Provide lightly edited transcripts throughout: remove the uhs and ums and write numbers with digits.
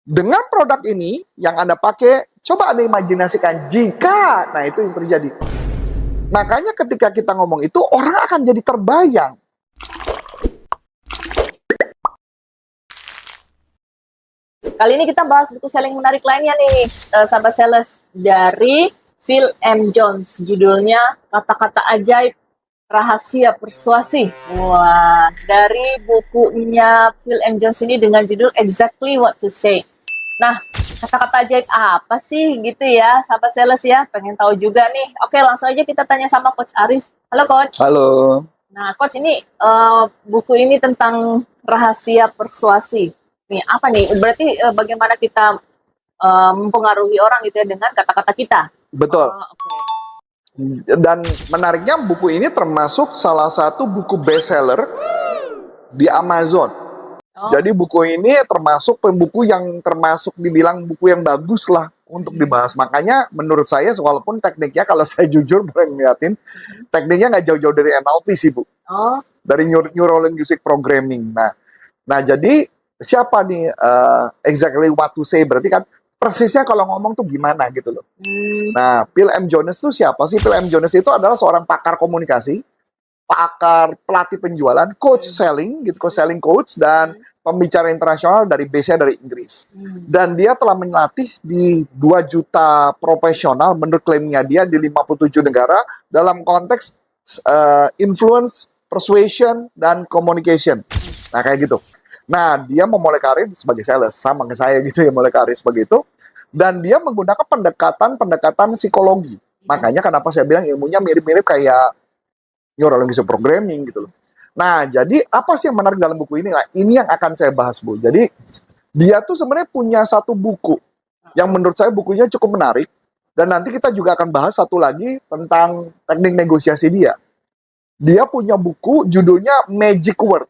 Dengan produk ini yang Anda pakai, coba Anda imajinasikan jika, nah itu yang terjadi. Makanya ketika kita ngomong itu, orang akan jadi terbayang. Kali ini kita bahas buku selling menarik lainnya nih, sahabat sales, dari Phil M. Jones. Judulnya Kata-Kata Ajaib Rahasia Persuasi. Wah, dari bukunya Phil M. Jones ini dengan judul Exactly What to Say. Nah, kata-kata ajaib apa sih gitu ya, sahabat sales ya? Pengen tahu juga nih. Oke, langsung aja kita tanya sama Coach Arif. Halo Coach. Halo. Nah, Coach, ini buku ini tentang rahasia persuasi. Nih, apa nih? Berarti bagaimana kita mempengaruhi orang gitu ya dengan kata-kata kita. Betul. Oke. Dan menariknya buku ini termasuk salah satu buku bestseller di Amazon. Jadi buku ini termasuk buku yang termasuk dibilang buku yang bagus lah untuk dibahas. Makanya menurut saya, walaupun tekniknya kalau saya jujur boleh ngeliatin, tekniknya nggak jauh-jauh dari NLP sih Bu. Dari Neuro Linguistic Programming. Nah jadi siapa nih exactly what to say, berarti kan persisnya kalau ngomong tuh gimana gitu loh. Nah, Phil M. Jones itu siapa sih? Phil M. Jones itu adalah seorang pakar komunikasi, pakar pelatih penjualan, coach selling gitu, selling coach, dan pembicara internasional dari base-nya dari Inggris. Dan dia telah melatih di 2 juta profesional menurut klaimnya dia di 57 negara dalam konteks influence, persuasion, dan communication. Nah, kayak gitu. Nah, dia memulai karir sebagai sales, sama kayak saya gitu ya, mulai karir sebagai itu. Dan dia menggunakan pendekatan psikologi. Makanya kenapa saya bilang ilmunya mirip-mirip kayak Neuro Linguistic Programming gitu loh. Nah, jadi apa sih yang menarik dalam buku ini? Nah, ini yang akan saya bahas, Bu. Jadi, dia tuh sebenarnya punya satu buku yang menurut saya bukunya cukup menarik. Dan nanti kita juga akan bahas satu lagi tentang teknik negosiasi dia. Dia punya buku judulnya Magic Word.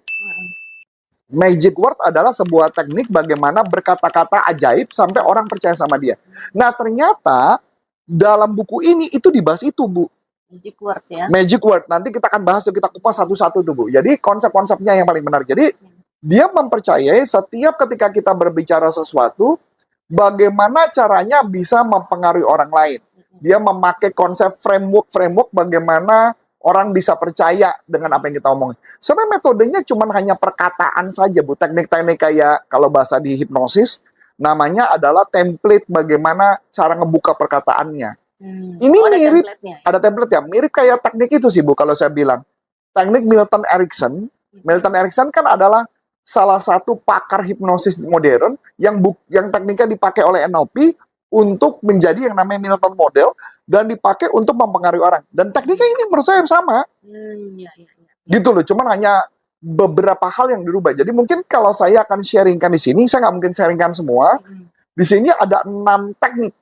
Magic Word adalah sebuah teknik bagaimana berkata-kata ajaib sampai orang percaya sama dia. Nah, ternyata dalam buku ini itu dibahas itu, Bu. Magic word ya. Magic word. Nanti kita akan bahas, kita kupas satu-satu tuh, Bu. Jadi konsep-konsepnya yang paling menarik. Jadi dia mempercayai setiap ketika kita berbicara sesuatu, bagaimana caranya bisa mempengaruhi orang lain. Dia memakai konsep framework bagaimana orang bisa percaya dengan apa yang kita omongin. Sebenarnya metodenya cuma hanya perkataan saja, Bu. Teknik-teknik kayak kalau bahasa di hipnosis, namanya adalah template bagaimana cara ngebuka perkataannya. Ini mirip, ada template ya, mirip kayak teknik itu sih Bu, kalau saya bilang. Teknik Milton Erickson. Milton Erickson kan adalah salah satu pakar hipnosis modern yang tekniknya dipakai oleh NLP untuk menjadi yang namanya Milton Model dan dipakai untuk mempengaruhi orang. Dan tekniknya ini menurut saya sama. Gitu loh, cuman hanya beberapa hal yang dirubah. Jadi mungkin kalau saya akan sharingkan di sini, saya nggak mungkin sharingkan semua. Di sini ada 6 teknik.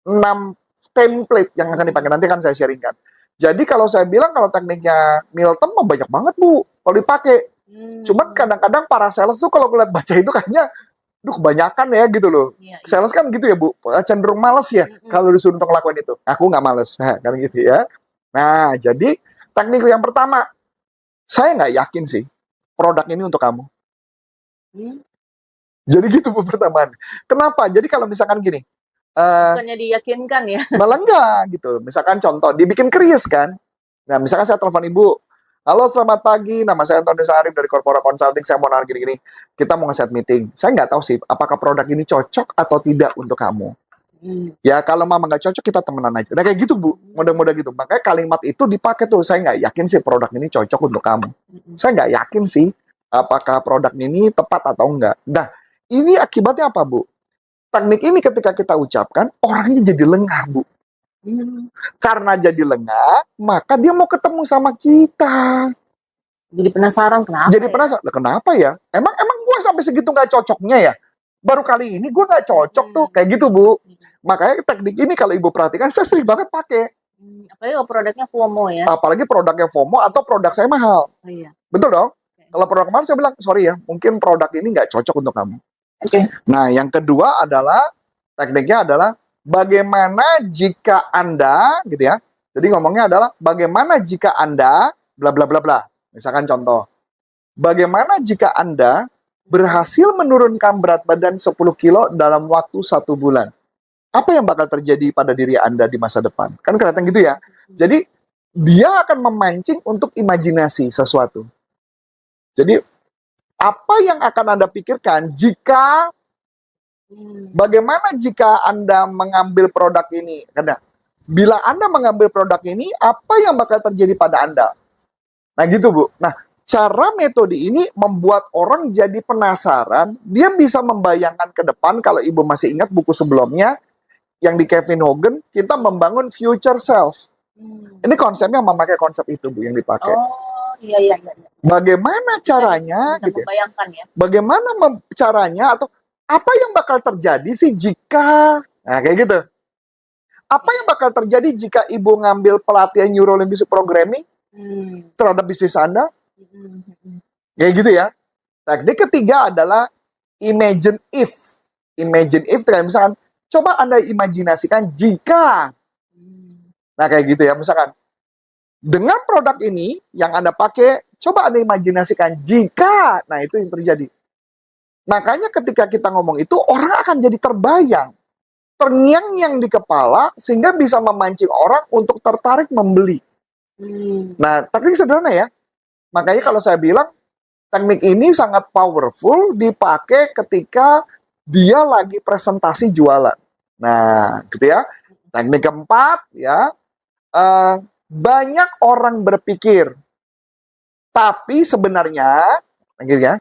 6 template yang akan dipakai, nanti kan saya sharingkan. Jadi kalau saya bilang kalau tekniknya Milton mah banyak banget Bu kalau dipakai. Cuman kadang-kadang para sales tuh kalau ngeliat baca itu kayaknya kebanyakan ya gitu loh. Sales kan gitu ya Bu, cenderung males ya kalau disuruh untuk ngelakuin itu. Aku nggak males, kan gitu ya. Nah, jadi teknik yang pertama, saya nggak yakin sih produk ini untuk kamu. Jadi gitu Bu pertama. Kenapa? Jadi kalau misalkan gini, bukannya diyakinkan ya? Malah enggak gitu. Misalkan contoh, dibikin krius kan. Nah, misalkan saya telepon Ibu. Halo, selamat pagi. Nama saya Antoni Sarif dari Corpora Consulting. Saya mau narik gini-gini. Kita mau nge-set meeting. Saya nggak tahu sih, apakah produk ini cocok atau tidak untuk kamu. Ya, kalau mama nggak cocok, kita temenan aja. Nah, kayak gitu, Bu. Mudah-mudah gitu. Makanya kalimat itu dipakai tuh. Saya nggak yakin sih produk ini cocok untuk kamu. Saya nggak yakin sih, apakah produk ini tepat atau enggak. Nah, ini akibatnya apa, Bu? Teknik ini ketika kita ucapkan, orangnya jadi lengah, Bu. Karena jadi lengah, maka dia mau ketemu sama kita. Jadi penasaran kenapa? Jadi penasaran, kenapa ya? Emang gue sampai segitu nggak cocoknya ya? Baru kali ini gue nggak cocok tuh, kayak gitu Bu. Makanya teknik ini kalau Ibu perhatikan, saya sering banget pakai. Apalagi kalau produknya FOMO ya? Apalagi produknya FOMO atau produk saya mahal. Betul dong? Kalau produk kemarin saya bilang, sorry ya, mungkin produk ini nggak cocok untuk kamu. Nah, yang kedua adalah tekniknya adalah bagaimana jika Anda gitu ya. Jadi ngomongnya adalah bagaimana jika Anda bla bla bla bla. Misalkan contoh. Bagaimana jika Anda berhasil menurunkan berat badan 10 kilo dalam waktu 1 bulan. Apa yang bakal terjadi pada diri Anda di masa depan? Kan kelihatan gitu ya. Jadi, dia akan memancing untuk imajinasi sesuatu. Jadi, apa yang akan Anda pikirkan jika, bagaimana jika Anda mengambil produk ini? Karena, bila Anda mengambil produk ini, apa yang bakal terjadi pada Anda? Nah gitu Bu. Nah, cara metode ini membuat orang jadi penasaran, dia bisa membayangkan ke depan, kalau Ibu masih ingat buku sebelumnya, yang di Kevin Hogan, kita membangun future self. Ini konsepnya memakai konsep itu Bu yang dipakai. Oh, iya. Bagaimana caranya, bisa gitu ya? membayangkan ya. Bagaimana caranya, atau apa yang bakal terjadi sih jika, nah kayak gitu. Apa yang bakal terjadi jika Ibu ngambil pelatihan Neuro Linguistic Programming terhadap bisnis Anda? Kayak gitu ya. Teknik ketiga adalah imagine if. Imagine if, kayak misalkan, coba Anda imajinasikan jika. Nah, kayak gitu ya. Misalkan, dengan produk ini yang Anda pakai, coba Anda imajinasikan jika. Nah, itu yang terjadi. Makanya ketika kita ngomong itu, orang akan jadi terbayang. Terngiang-ngiang di kepala, sehingga bisa memancing orang untuk tertarik membeli. Nah, teknik sederhana ya. Makanya kalau saya bilang, teknik ini sangat powerful dipakai ketika dia lagi presentasi jualan. Nah, gitu ya. Teknik keempat, ya, banyak orang berpikir, tapi sebenarnya, gitu ya,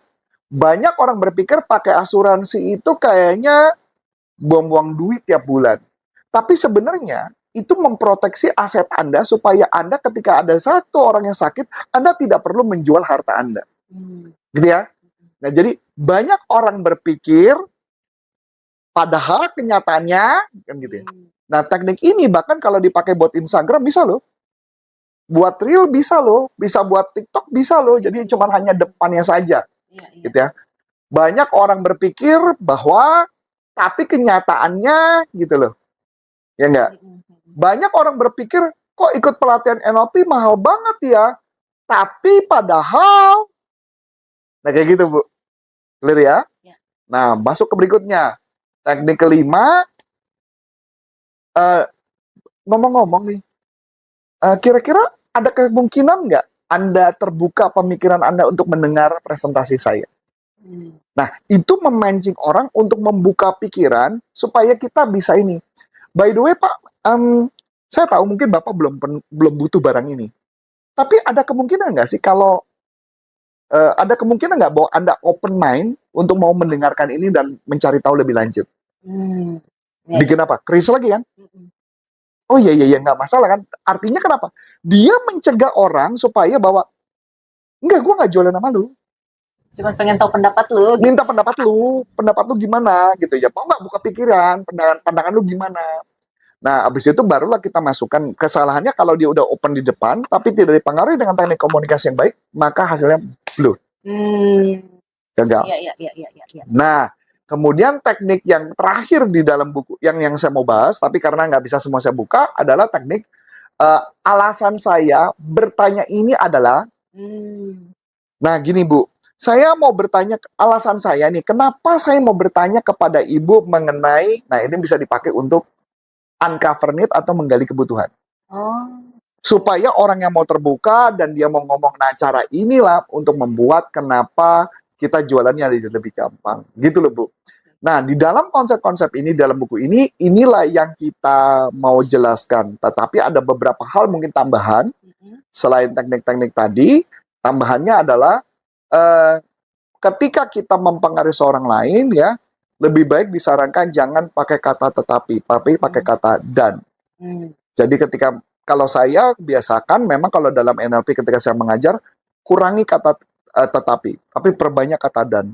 banyak orang berpikir pakai asuransi itu kayaknya buang-buang duit tiap bulan. Tapi sebenarnya, itu memproteksi aset Anda supaya Anda ketika ada satu orang yang sakit, Anda tidak perlu menjual harta Anda. Gitu ya. Nah, jadi banyak orang berpikir, padahal kenyataannya, kan gitu ya. Nah, teknik ini bahkan kalau dipakai buat Instagram bisa loh. Buat Reel bisa loh. Bisa buat TikTok bisa loh. Jadi cuma hanya depannya saja. Gitu ya. Banyak orang berpikir bahwa, tapi kenyataannya gitu loh. Ya enggak? Banyak orang berpikir, kok ikut pelatihan NLP mahal banget ya. Tapi padahal, nah kayak gitu Bu. Clear ya? Nah, masuk ke berikutnya. Teknik kelima, ngomong-ngomong nih, kira-kira ada kemungkinan nggak Anda terbuka pemikiran Anda untuk mendengar presentasi saya? Nah, itu memancing orang untuk membuka pikiran supaya kita bisa ini. By the way, Pak, saya tahu mungkin Bapak belum butuh barang ini. Tapi ada kemungkinan nggak sih kalau ada kemungkinan nggak bahwa Anda open mind untuk mau mendengarkan ini dan mencari tahu lebih lanjut? Bikin apa? Krisis lagi kan? Oh iya, nggak masalah kan? Artinya kenapa? Dia mencegah orang supaya bahwa, enggak, gue nggak jualan sama lu. Cuma pengen tahu pendapat lu. Minta pendapat lu gimana gitu ya. Mau nggak buka pikiran, pandangan lu gimana? Nah, abis itu barulah kita masukkan. Kesalahannya kalau dia udah open di depan, tapi tidak dipengaruhi dengan teknik komunikasi yang baik, maka hasilnya blur. Gagal. Iya. Nah, kemudian teknik yang terakhir di dalam buku, yang saya mau bahas, tapi karena nggak bisa semua saya buka, adalah teknik alasan saya bertanya ini adalah, nah gini Bu, saya mau bertanya, alasan saya nih, kenapa saya mau bertanya kepada Ibu mengenai, nah ini bisa dipakai untuk uncover need atau menggali kebutuhan. Supaya orang yang mau terbuka dan dia mau ngomong, nah cara inilah untuk membuat kenapa kita jualannya lebih gampang. Gitu loh Bu. Nah, di dalam konsep-konsep ini, dalam buku ini, inilah yang kita mau jelaskan. Tetapi ada beberapa hal mungkin tambahan, selain teknik-teknik tadi, tambahannya adalah, ketika kita mempengaruhi seorang lain, ya, lebih baik disarankan jangan pakai kata tetapi, tapi pakai kata dan. Jadi kalau saya biasakan, memang kalau dalam NLP ketika saya mengajar, kurangi kata tetapi, tapi perbanyak kata dan.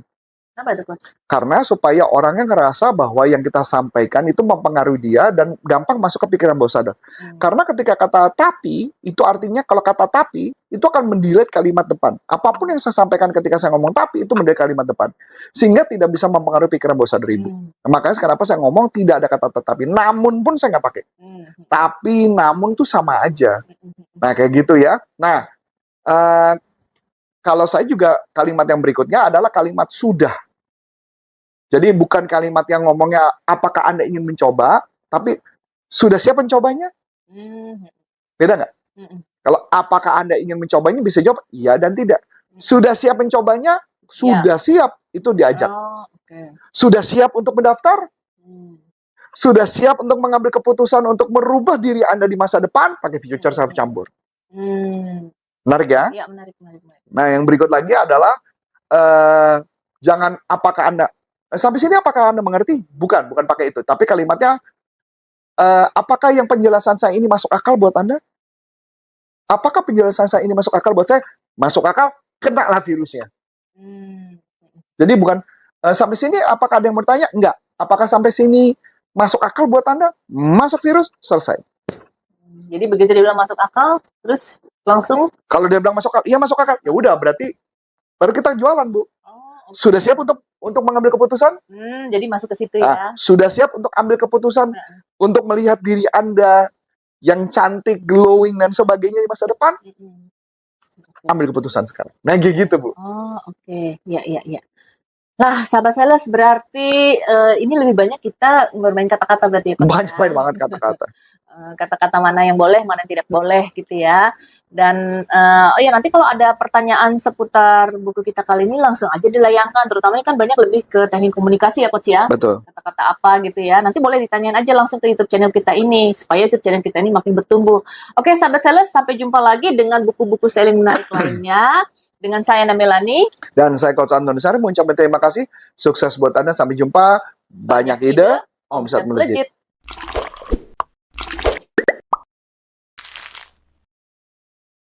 Kenapa itu, Coach? Karena supaya orangnya ngerasa bahwa yang kita sampaikan itu mempengaruhi dia dan gampang masuk ke pikiran bawah sadar. Karena ketika kata tapi, itu artinya kalau kata tapi, itu akan mendelete kalimat depan. Apapun yang saya sampaikan ketika saya ngomong tapi, itu mendelete kalimat depan. Sehingga tidak bisa mempengaruhi pikiran bawah sadar Ibu. Makanya kenapa saya ngomong tidak ada kata tetapi. Namun pun saya nggak pakai. Tapi, namun tuh sama aja. Nah, kayak gitu ya. Nah, kalau saya juga kalimat yang berikutnya adalah kalimat sudah. Jadi bukan kalimat yang ngomongnya apakah Anda ingin mencoba, tapi sudah siap mencobanya? Hmm. Beda nggak? Mm-mm. Kalau apakah Anda ingin mencobanya bisa jawab iya dan tidak. Sudah siap mencobanya? Sudah siap. Itu diajak. Oh, oke. Sudah siap untuk mendaftar? Hmm. Sudah siap untuk mengambil keputusan untuk merubah diri Anda di masa depan? Pakai future self campur. Hmm. Menarik ya? Ya, menarik. Nah, yang berikut lagi adalah jangan apakah Anda sampai sini apakah Anda mengerti? Bukan pakai itu. Tapi kalimatnya apakah yang penjelasan saya ini masuk akal buat Anda? Apakah penjelasan saya ini masuk akal buat saya? Masuk akal, kenalah virusnya. Hmm. Jadi bukan sampai sini apakah ada yang bertanya? Enggak. Apakah sampai sini masuk akal buat Anda? Masuk virus, selesai. Jadi begitu dia bilang masuk akal, terus langsung. Kalau dia bilang masuk akal, iya masuk akal. Ya udah, berarti baru kita jualan, Bu. Oh, okay. Sudah siap untuk mengambil keputusan? Jadi masuk ke situ ya. Sudah siap untuk ambil keputusan untuk melihat diri Anda yang cantik, glowing dan sebagainya di masa depan? Ambil keputusan sekarang. Nah, gitu, Bu. Oh, oke. Ya. Nah, sahabat sales, berarti ini lebih banyak kita bermain kata-kata berarti ya, Coach, Banyak banget kata-kata. kata-kata mana yang boleh, mana yang tidak boleh gitu ya. Dan oh ya, nanti kalau ada pertanyaan seputar buku kita kali ini langsung aja dilayangkan. Terutama ini kan banyak lebih ke teknik komunikasi ya, Coach ya. Betul. Kata-kata apa gitu ya. Nanti boleh ditanyain aja langsung ke YouTube channel kita ini supaya YouTube channel kita ini makin bertumbuh. Oke, sahabat sales, sampai jumpa lagi dengan buku-buku selling menarik lainnya. Dengan saya Namelani. Dan saya Coach Antoni Sari mengucapkan terima kasih. Sukses buat Anda. Sampai jumpa. Banyak ide, omset melejit.